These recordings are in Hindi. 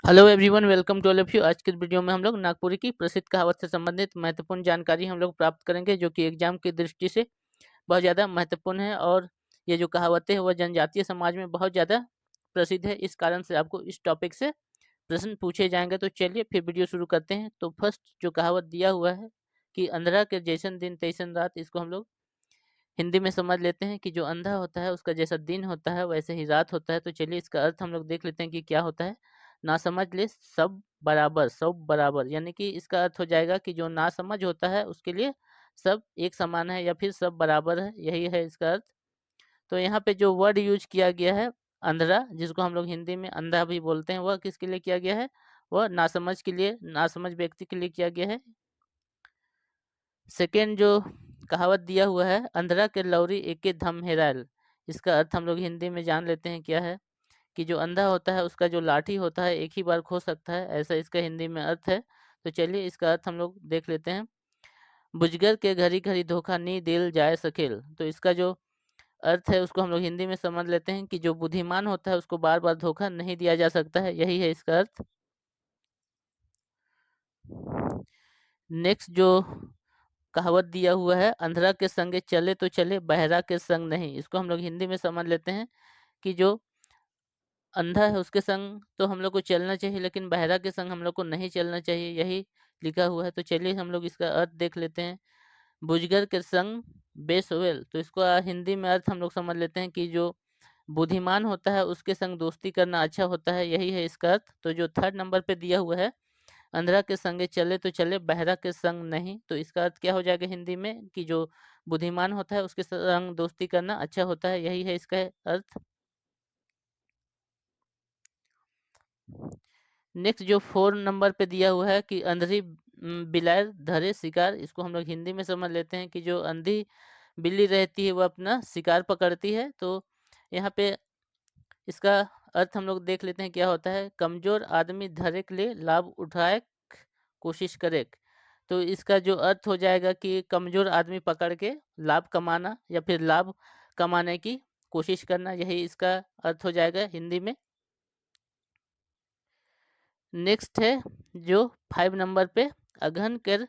Hello everyone, welcome to all of you. आज के वीडियो में हम लोग नागपुरी की प्रसिद्ध कहावत से संबंधित महत्वपूर्ण जानकारी हम लोग प्राप्त करेंगे, जो कि एग्जाम की दृष्टि से बहुत ज़्यादा महत्वपूर्ण है। और ये जो कहावतें हैं वह जनजातीय समाज में बहुत ज़्यादा प्रसिद्ध है। इस कारण से आपको इस टॉपिक से प्रश्न पूछे जाएंगे। तो चलिए फिर वीडियो शुरू करते हैं। तो फर्स्ट जो कहावत दिया हुआ है कि अंधरा के जैसन दिन तैसन रात, इसको हम लोग हिंदी में समझ लेते हैं कि जो अंधा होता है उसका जैसा दिन होता है वैसे ही रात होता है। तो चलिए इसका अर्थ हम लोग देख लेते हैं कि क्या होता है। ना समझ ले सब बराबर, सब बराबर, यानी कि इसका अर्थ हो जाएगा कि जो ना समझ होता है उसके लिए सब एक समान है या फिर सब बराबर है, यही है इसका अर्थ। तो यहाँ पे जो वर्ड यूज किया गया है अंधरा, जिसको हम लोग हिंदी में अंधा भी बोलते हैं, वह किसके लिए किया गया है? वह नासमझ के लिए, नासमझ व्यक्ति के लिए किया गया है। सेकेंड जो कहावत दिया हुआ है, अंधरा के लौरी एके धम हेरायल, इसका अर्थ हम लोग हिंदी में जान लेते हैं क्या है। कि जो अंधा होता है उसका जो लाठी होता है एक ही बार खो सकता है, ऐसा इसका हिंदी में अर्थ है। तो चलिए इसका अर्थ हम लोग देख लेते हैं। बुझगर के घड़ी घड़ी धोखा नी दिल जाए सकेल, तो इसका जो अर्थ है उसको हम लोग हिंदी में समझ लेते हैं कि जो बुद्धिमान होता है उसको बार बार धोखा नहीं दिया जा सकता है, यही है इसका अर्थ। नेक्स्ट जो कहावत दिया हुआ है, अंधरा के संगे चले तो चले बहरा के संग नहीं, इसको हम लोग हिंदी में समझ लेते हैं कि जो अंधा है उसके संग तो हम लोग को चलना चाहिए, लेकिन बहरा के संग हम लोग को नहीं चलना चाहिए, यही लिखा हुआ है। तो चलिए हम लोग इसका अर्थ देख लेते हैं। बुझगर के संग बेसोएल, तो इसको हिंदी में अर्थ हम लोग समझ लेते हैं कि जो बुद्धिमान होता है उसके संग दोस्ती करना अच्छा होता है, यही है इसका अर्थ। तो जो थर्ड नंबर पे दिया हुआ है, अंधरा के संगे चले तो चले बहरा के संग नहीं, तो इसका अर्थ क्या हो जाएगा हिंदी में कि जो बुद्धिमान होता है उसके संग दोस्ती करना अच्छा होता है, यही है इसका अर्थ। नेक्स्ट जो फोर नंबर पे दिया हुआ है कि अंधी बिलार धरे शिकार, इसको हम लोग हिंदी में समझ लेते हैं कि जो अंधी बिल्ली रहती है वह अपना शिकार पकड़ती है। तो यहाँ पे इसका अर्थ हम लोग देख लेते हैं क्या होता है। कमजोर आदमी धरे के लिए लाभ उठाए कोशिश करे, तो इसका जो अर्थ हो जाएगा कि कमजोर आदमी पकड़ के लाभ कमाना या फिर लाभ कमाने की कोशिश करना, यही इसका अर्थ हो जाएगा हिंदी में। नेक्स्ट है जो फाइव नंबर पे, अघन कर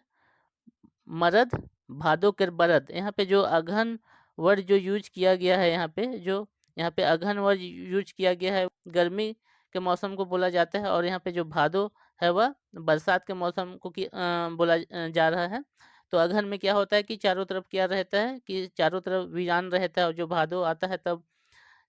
मरद भादो कर बरद, यहाँ पे जो अघन वर्ड जो यूज किया गया है, यहाँ पे अघन वर्ड यूज किया गया है गर्मी के मौसम को बोला जाता है, और यहाँ पे जो भादो है वह बरसात के मौसम को बोला जा रहा है। तो अघन में क्या होता है कि चारों तरफ क्या रहता है कि चारों तरफ वीरान रहता है, और जो भादो आता है तब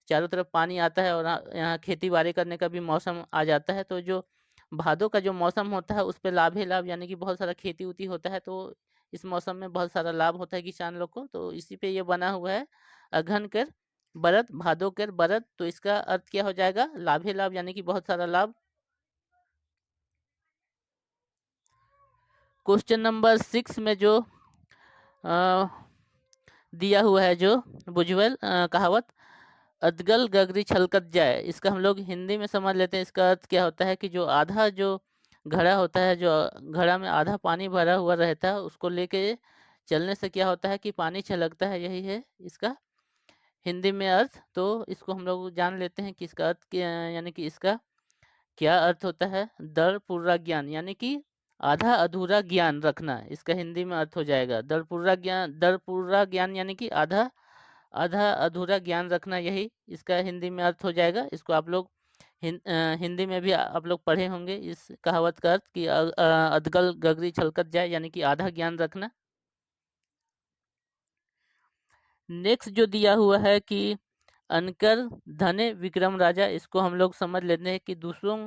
चारों तरफ पानी आता है और यहाँ खेती बाड़ी करने का भी मौसम आ जाता है। तो जो भादों का जो मौसम होता है उस पे लाभ ही लाभ, यानी कि बहुत सारा खेती उती होता है, तो इस मौसम में बहुत सारा लाभ होता है किसान लोग को, तो इसी पे ये बना हुआ है। अघन कर बरत भादो कर बरत, तो इसका अर्थ क्या हो जाएगा? लाभ ही लाभ, यानी कि बहुत सारा लाभ। क्वेश्चन नंबर 6 में जो अ, दिया हुआ है, जो बुझवल कहावत, अदगल गगरी छलकत जाए, इसका हम लोग हिंदी में समझ लेते हैं। इसका अर्थ क्या होता है कि जो आधा जो घड़ा होता है, जो घड़ा में आधा पानी भरा हुआ रहता है, उसको लेके चलने से क्या होता है कि पानी छलकता है, यही है इसका हिंदी में अर्थ। तो इसको हम लोग जान लेते हैं कि इसका अर्थ क्या, यानी कि इसका क्या अर्थ होता है। दर पूरा ज्ञान, यानी कि आधा अधूरा ज्ञान रखना, इसका हिंदी में अर्थ हो जाएगा दर पूरा ज्ञान। दर पूरा ज्ञान यानी कि आधा आधा अधूरा ज्ञान रखना, यही इसका हिंदी में अर्थ हो जाएगा। इसको आप लोग हिंदी में भी आप लोग पढ़े होंगे इस कहावत का अर्थ कि अधगल गगरी छलकत जाए, यानी कि आधा ज्ञान रखना। नेक्स्ट जो दिया हुआ है कि अनकर धने विक्रम राजा, इसको हम लोग समझ लेते हैं कि दूसरों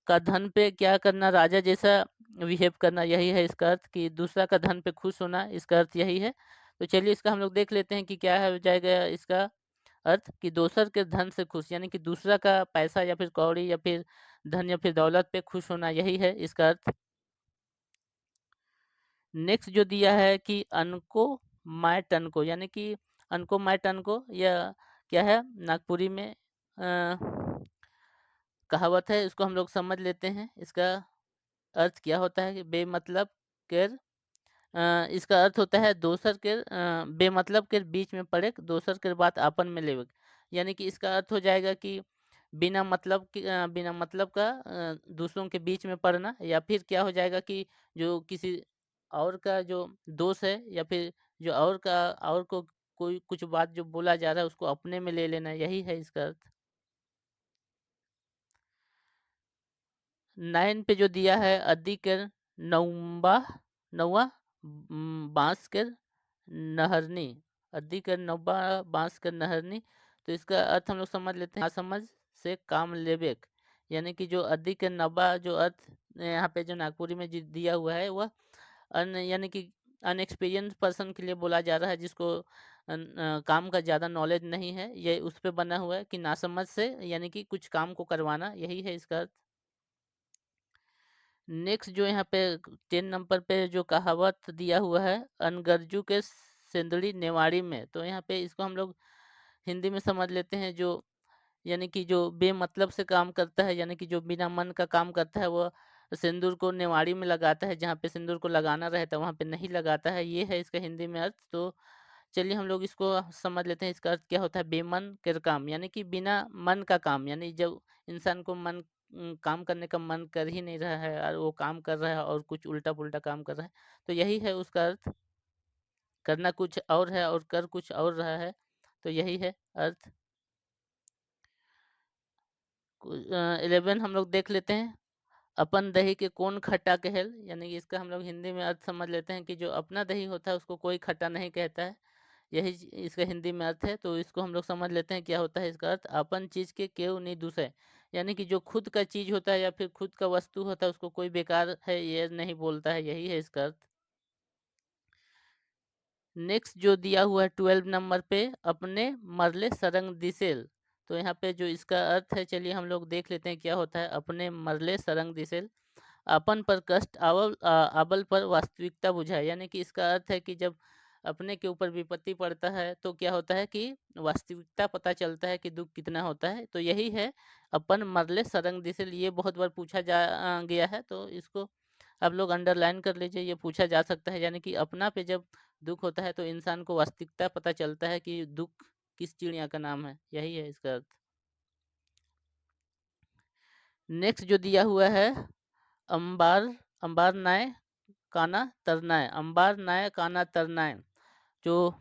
का धन पे क्या करना, राजा जैसा बिहेव करना, यही है इसका अर्थ। कि दूसरा का धन पे खुश होना, इसका अर्थ यही है। तो चलिए इसका हम लोग देख लेते हैं कि क्या है हो जाएगा इसका अर्थ। कि दोसर के धन से खुश, यानी कि दूसरा का पैसा या फिर कौड़ी या फिर धन या फिर दौलत पे खुश होना, यही है इसका अर्थ। नेक्स्ट जो दिया है कि अनको माय टन को, यानी कि अनको माय टन को, यह क्या है? नागपुरी में कहावत है, इसको हम लोग समझ लेते हैं। इसका अर्थ क्या होता है कि बेमतलब के इसका अर्थ होता है दोसर के बेमतलब के बीच में पड़े दोसर के बात आपन में लेवे, यानी कि इसका अर्थ हो जाएगा कि बिना मतलब का दूसरों के बीच में पड़ना, या फिर क्या हो जाएगा कि जो किसी और का जो दोष है, या फिर जो और को कोई कुछ बात जो बोला जा रहा है उसको अपने में ले लेना, यही है इसका अर्थ। 9 पे जो दिया है अधिकर नौम्बा नौवा बांस कर नहरनी, अधिकर नौबा बांस कर नहरनी। तो इसका अर्थ हम लोग समझ लेते हैं, नासमझ से काम लेबेक, यानी कि जो अधिकर नब्बा जो अर्थ यहाँ पे जो नागपुरी में दिया हुआ है वह यानी कि अनएक्सपीरियंस पर्सन के लिए बोला जा रहा है, जिसको काम का ज़्यादा नॉलेज नहीं है, ये उस पे बना हुआ है कि नासमझ से यानी कि कुछ काम को करवाना, यही है इसका अर्थ। नेक्स्ट जो यहाँ पे 10 नंबर पे जो कहावत दिया हुआ है, अनगरजू के सेंदड़ी नेवाड़ी में, तो यहाँ पे इसको हम लोग हिंदी में समझ लेते हैं, जो यानी कि जो बेमतलब से काम करता है, यानी कि जो बिना मन का काम करता है, वो सिंदूर को नेवाड़ी में लगाता है, जहाँ पे सिंदूर को लगाना रहता है वहाँ पे नहीं लगाता है, ये है इसका हिंदी में अर्थ। तो चलिए हम लोग इसको समझ लेते हैं, इसका अर्थ क्या होता है, बेमन कर काम, यानी कि बिना मन का काम, यानी जब इंसान को काम करने का मन कर ही नहीं रहा है और वो काम कर रहा है और कुछ उल्टा पुल्टा काम कर रहा है, तो यही है उसका अर्थ। करना कुछ और है और कर कुछ और रहा है, तो यही है अर्थ। 11 हम लोग देख लेते हैं, अपन दही के कौन खट्टा कहल, यानी कि इसका हम लोग हिंदी में अर्थ समझ लेते हैं कि जो अपना दही होता है उसको कोई खट्टा नहीं कहता है, यही इसका हिंदी में अर्थ है। तो इसको हम लोग समझ लेते हैं क्या होता है इसका अर्थ, अपन चीज के केहू नहीं दूसरे, यानी कि जो खुद का चीज होता है या फिर खुद का वस्तु होता है उसको कोई बेकार है ये नहीं बोलता है, यही है इसका अर्थ। नेक्स्ट जो दिया हुआ है 12 नंबर पे, अपने मरले सरंग दिसेल, तो यहाँ पे जो इसका अर्थ है चलिए हम लोग देख लेते हैं क्या होता है, अपने मरले सरंग दिसेल, अपन पर कष्ट आबल पर वास्तविकता बुझाए, यानी कि इसका अर्थ है कि जब अपने के ऊपर विपत्ति पड़ता है तो क्या होता है कि वास्तविकता पता चलता है कि दुख कितना होता है, तो यही है अपन मरले सरंग दिसेल। ये बहुत बार पूछा गया है, तो इसको आप लोग अंडरलाइन कर लीजिए, ये पूछा जा सकता है, यानी कि अपना पे जब दुख होता है तो इंसान को वास्तविकता पता चलता है कि दुख किस चिड़िया का नाम है, यही है इसका अर्थ। नेक्स्ट जो दिया हुआ है, अंबार अंबार नाय काना तरनाय, अंबार नाय काना तरनाय, जो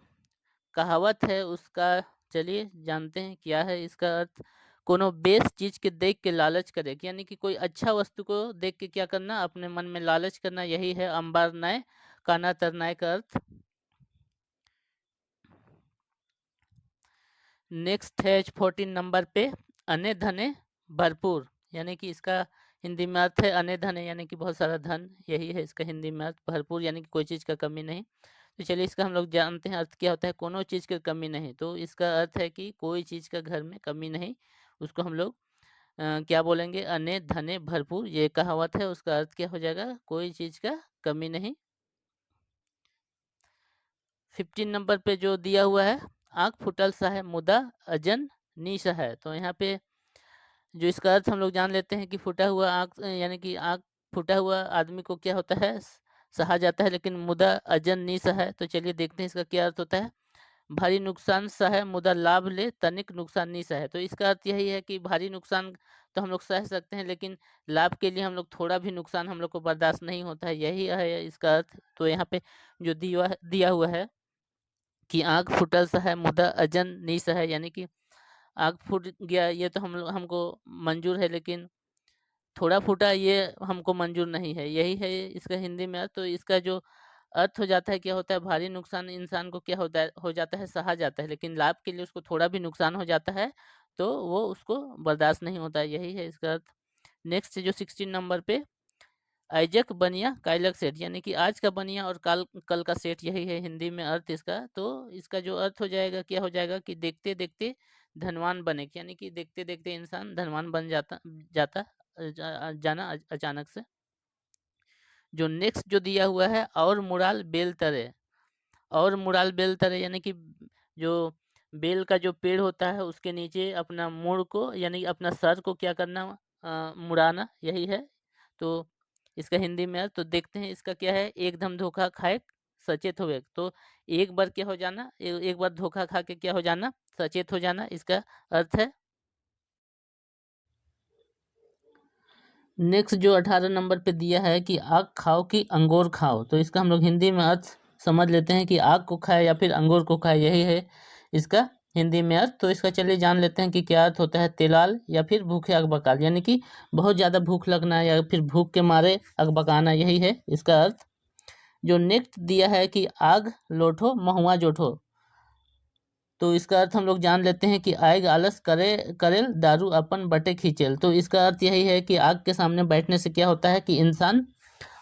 कहावत है उसका चलिए जानते हैं क्या है इसका अर्थ। कोनो बेस चीज के देख के लालच करे, यानी कि कोई अच्छा वस्तु को देख के क्या करना, अपने मन में लालच करना, यही है अंबार नाय काना तरनाय का अर्थ। नेक्स्ट है 14 नंबर पे, अने धने भरपूर, यानी कि इसका हिंदी में अर्थ है अने धने, यानी कि बहुत सारा धन, यही है इसका हिंदी में अर्थ। भरपूर यानी कि कोई चीज़ का कमी नहीं। तो चलिए इसका हम लोग जानते हैं अर्थ क्या होता है, कोनो चीज़ की कमी नहीं, तो इसका अर्थ है कि कोई चीज़ का घर में कमी नहीं, उसको हम लोग क्या बोलेंगे, अने धने भरपूर, ये कहावत है, उसका अर्थ क्या हो जाएगा, कोई चीज़ का कमी नहीं। 15 नंबर पे जो दिया हुआ है, आँख फुटल सा है मुदा अजन नीसा है, तो यहाँ पे जो इसका अर्थ हम लोग जान लेते हैं कि फूटा हुआ आँख, यानी कि आँख फूटा हुआ आदमी को क्या होता है, सहा जाता है, लेकिन मुदा अजन नहीं सहा है। तो चलिए देखते हैं इसका क्या अर्थ होता है, भारी नुकसान सह है मुदा लाभ ले तनिक नुकसान नहीं सहे, तो इसका अर्थ यही है कि भारी नुकसान तो हम लोग सह सकते हैं, लेकिन लाभ के लिए हम लोग थोड़ा भी नुकसान हम लोग को बर्दाश्त नहीं होता है, यही है इसका अर्थ। तो यहाँ पे जो दिया हुआ है कि आँख फुटल सा है मुदा अजन नहीं सहे, यानी कि आँख फूट गया ये तो हमको मंजूर है, लेकिन थोड़ा फूटा ये हमको मंजूर नहीं है, यही है इसका हिंदी में अर्थ। तो इसका जो अर्थ हो जाता है क्या होता है, भारी नुकसान इंसान को क्या होता है, हो जाता है, सहा जाता है, लेकिन लाभ के लिए उसको थोड़ा भी नुकसान हो जाता है तो वो उसको बर्दाश्त नहीं होता है, यही है इसका अर्थ। नेक्स्ट जो 16 नंबर पे, आइजक बनिया काइलक सेठ, यानी कि आज का बनिया और कल का सेठ, यही है हिंदी में अर्थ इसका। तो इसका जो अर्थ हो जाएगा क्या हो जाएगा कि देखते देखते धनवान बने, यानी कि देखते देखते इंसान धनवान बन जाता जाता जाना अचानक से। जो नेक्स्ट जो दिया हुआ है, और मुराल बेल तरे, और मुराल बेल तरे, यानी कि जो बेल का जो पेड़ होता है उसके नीचे अपना मुड़ को, यानी अपना सर को क्या करना, मुड़ाना, यही है। तो इसका हिंदी में है, तो देखते हैं इसका क्या है, एकदम धोखा खाए सचेत होवे, तो एक बार क्या हो जाना, एक बार धोखा खा के क्या हो जाना, सचेत हो जाना, इसका अर्थ है। नेक्स्ट जो 18 नंबर पे दिया है कि आग खाओ कि अंगूर खाओ, तो इसका हम लोग हिंदी में अर्थ समझ लेते हैं कि आग को खाए या फिर अंगूर को खाए, यही है इसका हिंदी में अर्थ। तो इसका चलिए जान लेते हैं कि क्या अर्थ होता है। तेलाल या फिर भूखे अकबकाल, यानी कि बहुत ज़्यादा भूख लगना या फिर भूख के मारे अकबकाना, यही है इसका अर्थ। जो नेक्स्ट दिया है कि आग लोठो महुआ जोठो, तो इसका अर्थ हम लोग जान लेते हैं कि आग आलस करेल दारू अपन बटे खींचेल। तो इसका अर्थ यही है कि आग के सामने बैठने से क्या होता है कि इंसान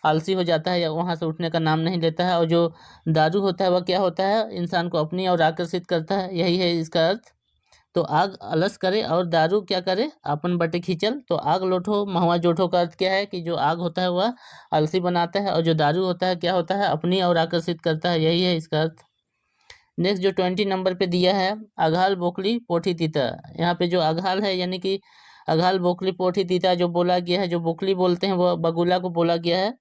आलसी हो जाता है या वहाँ से उठने का नाम नहीं लेता है, और जो दारू होता है वह क्या होता है, इंसान को अपनी ओर आकर्षित करता है, यही है इसका अर्थ। तो आग आलस करे और दारू क्या करे, अपन बटे खींचल। तो आग लोठो महुआ जोठो का अर्थ क्या है कि जो आग होता है वह आलसी बनाता है, और जो दारू होता है क्या होता है, अपनी ओर आकर्षित करता है, यही है इसका अर्थ। नेक्स्ट जो 20 नंबर पे दिया है, अघाल बोकली पोठी तीता, यहाँ पे जो अघाल है यानी कि अघाल बोकली पोठी तीता जो बोला गया है, जो बोकली बोलते हैं वह बगुला को बोला गया है।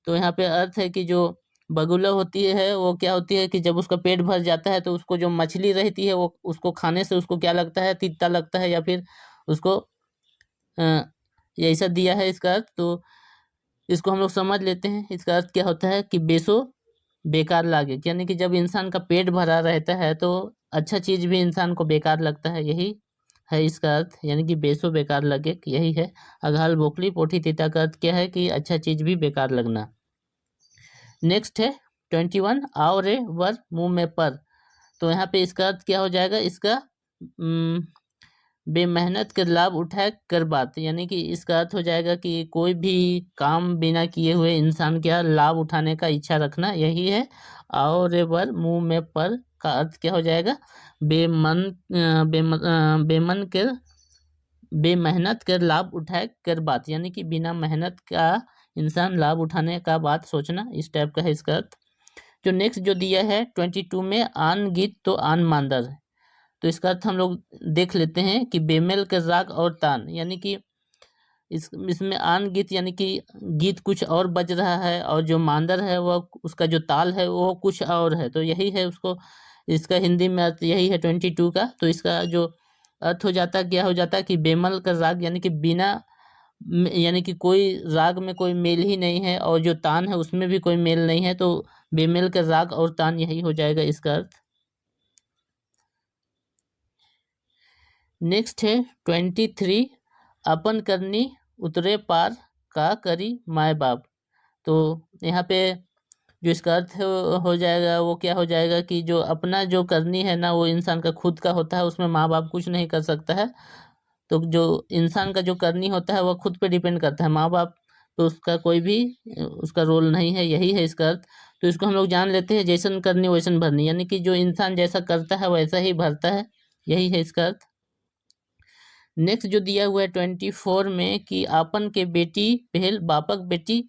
तो यहाँ पे अर्थ है कि जो बगुला होती है वो क्या होती है कि जब उसका पेट भर जाता है तो उसको जो मछली रहती है वो उसको खाने से उसको क्या लगता है, तीता लगता है, या फिर उसको ऐसा दिया है इसका अर्थ। तो इसको हम लोग समझ लेते हैं, इसका अर्थ क्या होता है कि बेसो बेकार लागे, यानी कि जब इंसान का पेट भरा रहता है तो अच्छा चीज भी इंसान को बेकार लगता है, यही है इसका अर्थ, यानी कि बेसो बेकार लगे, यही है। अघाल बोकली पोठी तीता का अर्थ क्या है कि अच्छा चीज भी बेकार लगना। नेक्स्ट है 21, आओ रे वर मुंह में पर, तो यहाँ पे इसका अर्थ क्या हो जाएगा, इसका बेमेहनत के लाभ उठाए कर बात, यानी कि इसका अर्थ हो जाएगा कि कोई भी काम बिना किए हुए इंसान क्या लाभ उठाने का इच्छा रखना, यही है। आओ रे वर मुंह में पर का अर्थ क्या हो जाएगा, बेमन के बेमेहनत कर लाभ उठाए कर बात, यानी कि बिना मेहनत का इंसान लाभ उठाने का बात सोचना, इस टाइप का है इसका अर्थ। जो नेक्स्ट जो दिया है 22 में, आन गीत तो आन मांदर, तो इसका अर्थ हम लोग देख लेते हैं कि बेमेल के राग और तान, यानी कि इसमें आन गीत यानी कि गीत कुछ और बज रहा है, और जो मांदर है वह उसका जो ताल है वो कुछ और है, तो यही है उसको, इसका हिंदी में अर्थ यही है 22 का। तो इसका जो अर्थ हो जाता है क्या हो जाता है कि बेमल का राग यानी कि बिना यानी कि कोई राग में कोई मेल ही नहीं है, और जो तान है उसमें भी कोई मेल नहीं है, तो बेमेल का राग और तान, यही हो जाएगा इसका अर्थ। नेक्स्ट है 23, अपन करनी उतरे पार का करी माए बाप, तो यहाँ पे जो इसका अर्थ हो जाएगा वो क्या हो जाएगा कि जो अपना जो करनी है ना वो इंसान का खुद का होता है, उसमें माँ बाप कुछ नहीं कर सकता है। तो जो इंसान का जो करनी होता है वह खुद पे डिपेंड करता है, माँ बाप तो उसका कोई भी उसका रोल नहीं है, यही है इसका अर्थ। तो इसको हम लोग जान लेते हैं, जैसन करनी वैसन भरनी, यानी कि जो इंसान जैसा करता है वैसा ही भरता है, यही है इसका अर्थ। नेक्स्ट जो दिया हुआ है 24 में कि आपन के बेटी पहल बापक बेटी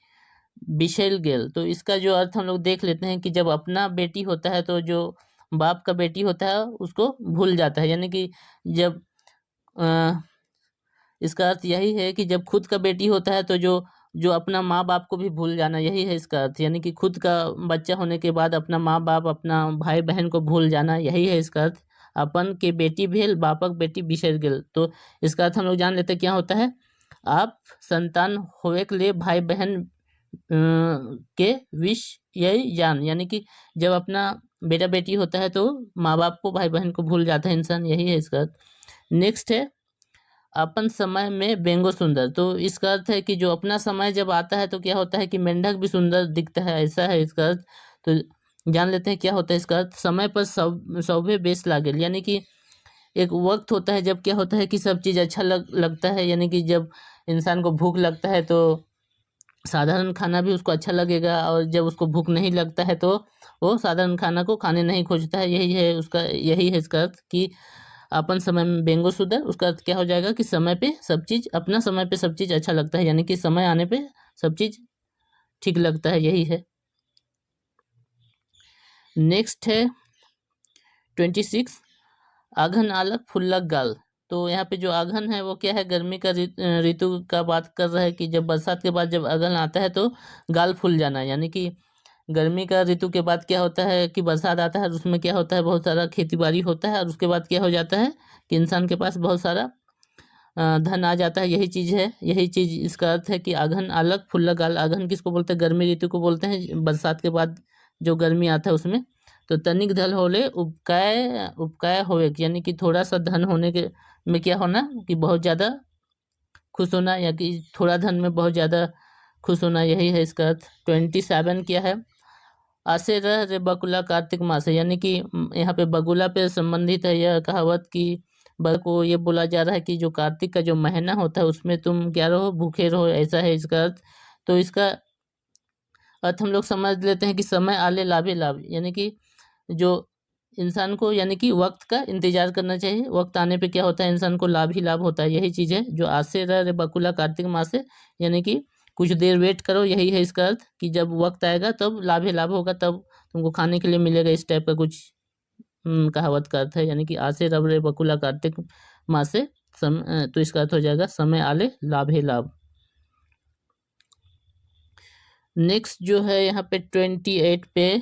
बिछल गेल, तो इसका जो अर्थ हम लोग देख लेते हैं कि जब अपना बेटी होता है तो जो बाप का बेटी होता है उसको भूल जाता है, यानी कि जब इसका अर्थ यही है कि जब खुद का बेटी होता है तो जो जो अपना माँ बाप को भी भूल जाना, यही है इसका अर्थ, यानी कि खुद का बच्चा होने के बाद अपना माँ बाप अपना भाई बहन को भूल जाना, यही है इसका अर्थ। अपन के बेटी भेल बापक बेटी बिसर गेल, तो इसका अर्थ हम लोग जान लेते हैं क्या होता है, आप संतान होवे के लिए भाई बहन के विश यही जान, यानी कि जब अपना बेटा बेटी होता है तो माँ बाप को भाई बहन को भूल जाता है इंसान, यही है इसका अर्थ। नेक्स्ट है अपन समय में बेंगो सुंदर, तो इसका अर्थ है कि जो अपना समय जब आता है तो क्या होता है कि मेंढक भी सुंदर दिखता है, ऐसा है इसका अर्थ। तो जान लेते हैं क्या होता है इसका अर्थ, समय पर सब सौभे बेस लागेल, यानी कि एक वक्त होता है जब क्या होता है कि सब चीज़ अच्छा लगता है, यानी कि जब इंसान को भूख लगता है तो साधारण खाना भी उसको अच्छा लगेगा, और जब उसको भूख नहीं लगता है तो वो साधारण खाना को खाने नहीं खोजता है, यही है उसका, यही है इसका अर्थ कि अपन समय में बेंगो सुधर, उसका अर्थ क्या हो जाएगा कि समय पे सब चीज़, अपना समय पे सब चीज़ अच्छा लगता है, यानी कि समय आने पे सब चीज़ ठीक लगता है, यही है। नेक्स्ट है 26, आघन आलक फुल्लक गाल, तो यहाँ पे जो आघन है वो क्या है, गर्मी का ऋतु का बात कर रहा है कि जब बरसात के बाद जब आघन आता है तो गाल फूल जाना, यानी कि गर्मी का ऋतु के बाद क्या होता है कि बरसात आता है, उसमें क्या होता है बहुत सारा खेती बाड़ी होता है, और उसके बाद क्या हो जाता है कि इंसान के पास बहुत सारा धन आ जाता है, यही चीज़ है। यही चीज़ इसका अर्थ है कि आघन आलक फुल्ल गाल। आघन किसको बोलते हैं? गर्मी ऋतु को बोलते हैं, बरसात के बाद जो गर्मी आता है उसमें। तो तनिक धन होले उपकाय उपकाय होवे, यानी कि थोड़ा सा धन होने के में क्या होना कि बहुत ज़्यादा खुश होना, या कि थोड़ा धन में बहुत ज़्यादा खुश होना, यही है इसका अर्थ। 27 क्या है? आसे रह रे बकुला कार्तिक मास है, यानी कि यहाँ पे बगुला पे संबंधित है यह कहावत कि को ये बोला जा रहा है कि जो कार्तिक का जो महीना होता है उसमें तुम क्या रहो, भूखे रहो, ऐसा है इसका अर्थ। तो इसका अर्थ हम लोग समझ लेते हैं कि समय आले लाभे लाभ, यानी कि जो इंसान को यानी कि वक्त का इंतजार करना चाहिए, वक्त आने पे क्या होता है, इंसान को लाभ ही लाभ होता है। यही चीज़ है जो आसे रह रे बकुला कार्तिक मास है, यानी कि कुछ देर वेट करो, यही है इसका अर्थ कि जब वक्त आएगा तब लाभ ही लाभ होगा, तब तुमको खाने के लिए मिलेगा, इस टाइप का कुछ कहावत का अर्थ है। यानी कि आसे रव रे बकुला कार्तिक मास से तो इसका अर्थ हो जाएगा समय आले लाभ ही लाभ। नेक्स्ट जो है यहाँ पे 28 पे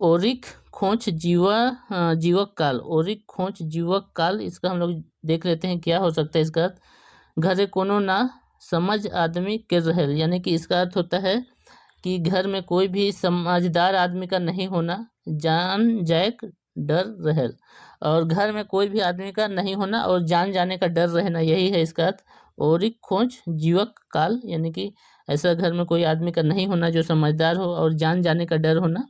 ओरिक खोच जीवक काल। ओरिक खोच जीवक काल, इसका हम लोग देख लेते हैं क्या हो सकता है इसका अर्थ। घरे कोनो ना समझ आदमी के रहेल, यानी कि इसका अर्थ होता है कि घर में कोई भी समझदार आदमी का नहीं होना, जान जायक डर रहेल। और घर में कोई भी आदमी का नहीं होना और जान जाने का डर रहना, यही है इसका अर्थ। ओरिक खोज जीवक काल, यानी कि ऐसा घर में कोई आदमी का नहीं होना जो समझदार हो और जान जाने का डर होना।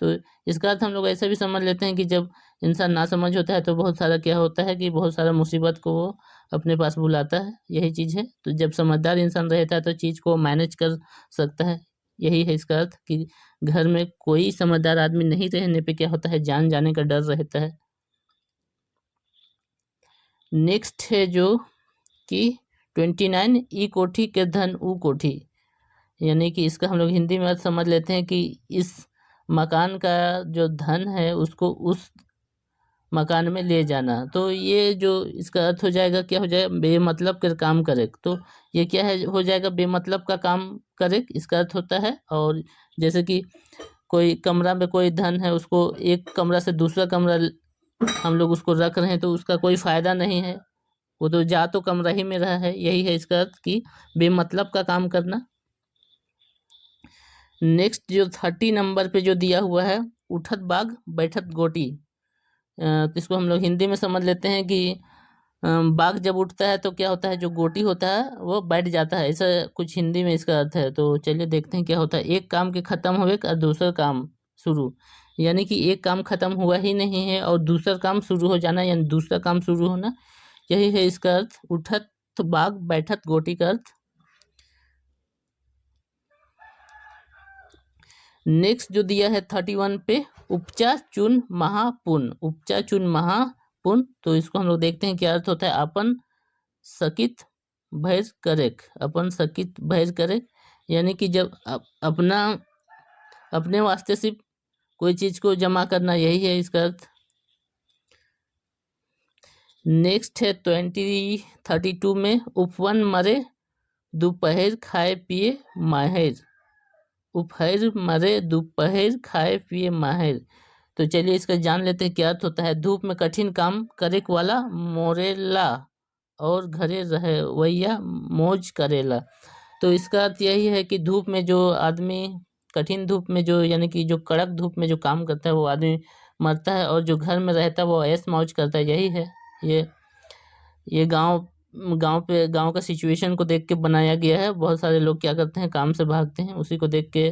तो इसका अर्थ हम लोग ऐसा भी समझ लेते हैं कि जब इंसान नासमझ होता है तो बहुत सारा क्या होता है कि बहुत सारा मुसीबत को वो अपने पास बुलाता है, यही चीज़ है। तो जब समझदार इंसान रहता है तो चीज़ को मैनेज कर सकता है, यही है इसका अर्थ कि घर में कोई समझदार आदमी नहीं रहने पे क्या होता है, जान जाने का डर रहता है। नेक्स्ट है जो कि 29 ई कोठी के धन ऊ कोठी, यानी कि इसका हम लोग हिंदी में अर्थ समझ लेते हैं कि इस मकान का जो धन है उसको उस मकान में ले जाना। तो ये जो इसका अर्थ हो जाएगा, क्या हो जाएगा, बेमतलब का काम करे। तो ये क्या है, हो जाएगा बेमतलब का काम करे, इसका अर्थ होता है। और जैसे कि कोई कमरा में कोई धन है, उसको एक कमरा से दूसरा कमरा हम लोग उसको रख रहे हैं तो उसका कोई फ़ायदा नहीं है, वो तो जा तो कमरा ही में रहा है, यही है इसका अर्थ कि बेमतलब का काम करना। नेक्स्ट जो 30 नंबर पे जो दिया हुआ है, उठत बाग बैठत गोटी, तो इसको हम लोग हिंदी में समझ लेते हैं कि बाघ जब उठता है तो क्या होता है, जो गोटी होता है वो बैठ जाता है, ऐसा कुछ हिंदी में इसका अर्थ है। तो चलिए देखते हैं क्या होता है। एक काम के ख़त्म हुए और दूसरा काम शुरू, यानी कि एक काम ख़त्म हुआ ही नहीं है और दूसरा काम शुरू हो जाना, यानी दूसरा काम शुरू होना, यही है इसका अर्थ। उठत बाघ बैठत गोटी का अर्थ। नेक्स्ट जो दिया है 31 पे, उपचा चुन महापुन। उपचा चुन महापुन, तो इसको हम लोग देखते हैं क्या अर्थ होता है। अपन सकित भैर करेक, अपन सकित भैर करेक, यानी कि जब अपना अपने वास्ते सिर्फ कोई चीज़ को जमा करना, यही है इसका अर्थ। नेक्स्ट है 32 में, उपवन मरे दोपहर खाए पिए माहिर। उपहर मरे दोपहर खाए पिए माहिर, तो चलिए इसका जान लेते हैं क्या अर्थ होता है। धूप में कठिन काम करे वाला मोरेला और घरे रहे वैया मौज करेला। तो इसका अर्थ यही है कि धूप में जो आदमी, कठिन धूप में जो, यानी कि जो कड़क धूप में जो काम करता है वो आदमी मरता है, और जो घर में रहता है वो ऐश मौज करता है, यही है। ये गांव का सिचुएशन को देख के बनाया गया है। बहुत सारे लोग क्या करते हैं, काम से भागते हैं, उसी को देख के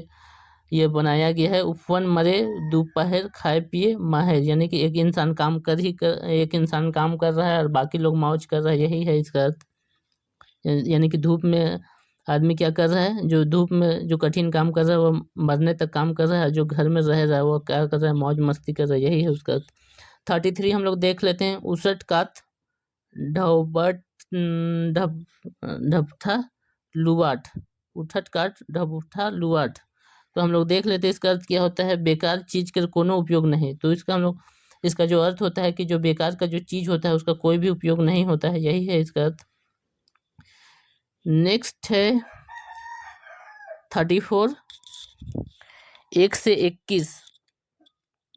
ये बनाया गया है। उपवन मरे दोपहर खाए पिए माहिर, यानी कि एक इंसान एक इंसान काम कर रहा है और बाकी लोग मौज कर रहा है, यही है इसका अर्थ। यानी कि धूप में आदमी क्या कर रहा है, जो धूप में जो कठिन काम कर रहा है वो मरने तक काम कर रहा है, जो घर में रह रहा है वो क्या कर रहा है, मौज मस्ती कर रहा है, यही है उसका अर्थ। 33 हम लोग देख लेते हैं, उसट कात ढबट ढबथा लुवाट। उठट काट ढबुठा लुवाट, तो हम लोग देख लेते हैं इसका अर्थ क्या होता है। बेकार चीज़ का कोनो उपयोग नहीं, तो इसका हम लोग इसका जो अर्थ होता है कि जो बेकार का जो चीज़ होता है उसका कोई भी उपयोग नहीं होता है, यही है इसका अर्थ। नेक्स्ट है 34 1 से 21,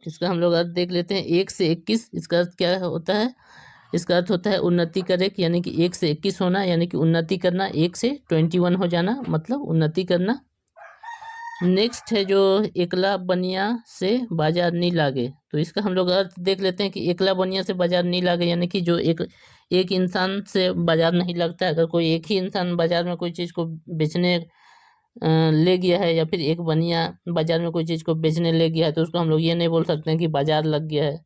इसका हम लोग अर्थ देख लेते हैं। 1 से 21 इसका अर्थ क्या होता है इसका अर्थ होता है उन्नति करे, यानी कि 1 से 21 होना, यानी कि उन्नति करना, 1 से 21 हो जाना मतलब उन्नति करना। नेक्स्ट है जो एकला बनिया से बाजार नहीं लागे, तो इसका हम लोग अर्थ देख लेते हैं कि एकला बनिया से बाजार नहीं लागे, यानी कि जो एक इंसान से बाजार नहीं लगता है। अगर कोई एक ही इंसान बाजार में कोई चीज़ को बेचने ले गया है, या फिर एक बनिया बाजार में कोई चीज़ को बेचने ले गया है, तो उसको हम लोग ये नहीं बोल सकते हैं कि बाजार लग गया है।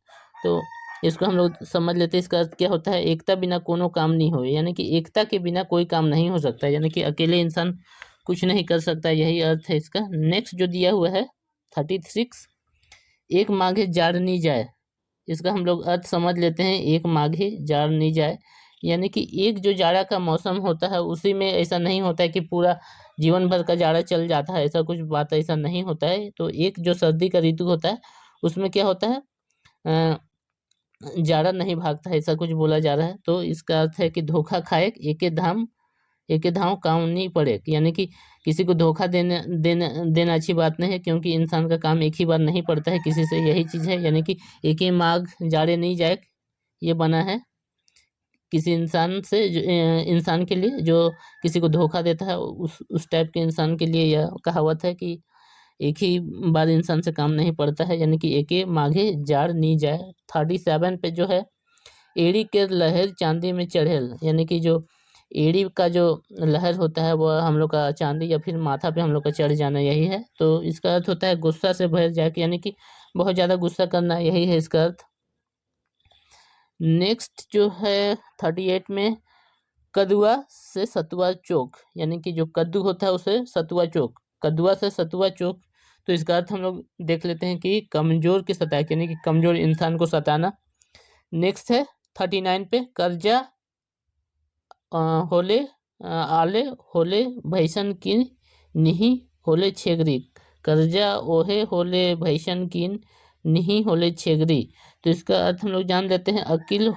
तो इसको हम लोग समझ लेते हैं। इसका अर्थ क्या होता है, एकता बिना कोनो काम नहीं हो, यानी कि एकता के बिना कोई काम नहीं हो सकता, यानी कि अकेले इंसान कुछ नहीं कर सकता, यही अर्थ है इसका। नेक्स्ट जो दिया हुआ है 36, एक माघे जाड़ नहीं जाए, इसका हम लोग अर्थ समझ लेते हैं। एक माघे जाड़ नहीं जाए, यानी कि एक जो जाड़ा का मौसम होता है उसी में ऐसा नहीं होता है कि पूरा जीवन भर का जाड़ा चल जाता है, ऐसा कुछ बात ऐसा नहीं होता है। तो एक जो सर्दी का ऋतु होता है उसमें क्या होता है, जाड़ा नहीं भागता है, ऐसा कुछ बोला जा रहा है। तो इसका अर्थ है कि धोखा खाए एके धाम काम नहीं पड़े, यानी कि किसी को धोखा देना अच्छी बात नहीं है, क्योंकि इंसान का काम एक ही बार नहीं पड़ता है किसी से, यही चीज़ है। यानी कि एक ही माघ जाड़े नहीं जाए, ये बना है किसी इंसान से इंसान के लिए जो किसी को धोखा देता है, उस टाइप के इंसान के लिए यह कहावत है कि एक ही बार इंसान से काम नहीं पड़ता है, यानी कि एके माघे जाड़ नहीं जाए। 37 पे जो है, एड़ी के लहर चांदी में चढ़ेल, यानी कि जो एड़ी का जो लहर होता है वह हम लोग का चांदी या फिर माथा पे हम लोग का चढ़ जाना, यही है। तो इसका अर्थ होता है गुस्सा से भर जाए, यानी कि बहुत ज़्यादा गुस्सा करना, यही है इसका अर्थ। नेक्स्ट जो है 38 में, कदुआ से सतुआ चौक, यानी कि जो कद्दू होता है उसे सतुआ चौक, कदुआ से सतुआ चौक। तो इसका अर्थ हम लोग देख लेते हैं कि कमजोर की सताए, यानी कि कमजोर इंसान को सताना। नेक्स्ट है 39 पे, कर्जा होले आले होले भैसन की निही होले छेगरी, कर्जा ओहे होले भैसन की निही होले छेगरी। तो इसका अर्थ हम लोग जान लेते हैं, अकिल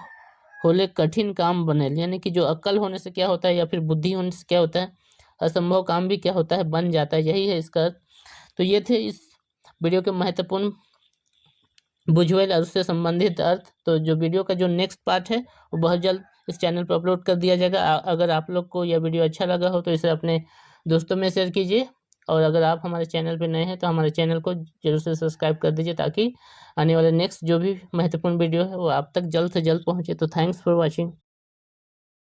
होले कठिन काम बने, यानी कि जो अक्ल होने से क्या होता है या फिर बुद्धि होने से क्या होता है, असंभव काम भी क्या होता है, बन जाता है, यही है इसका अर्थ। तो ये थे इस वीडियो के महत्वपूर्ण बुझवेल और उससे संबंधित अर्थ। तो जो वीडियो का जो नेक्स्ट पार्ट है वो बहुत जल्द इस चैनल पर अपलोड कर दिया जाएगा। अगर आप लोग को यह वीडियो अच्छा लगा हो तो इसे अपने दोस्तों में शेयर कीजिए, और अगर आप हमारे चैनल पर नए हैं तो हमारे चैनल को जरूर से सब्सक्राइब कर दीजिए, ताकि आने वाले नेक्स्ट जो भी महत्वपूर्ण वीडियो है वो आप तक जल्द से जल्द पहुँचे। तो थैंक्स फॉर वॉचिंग।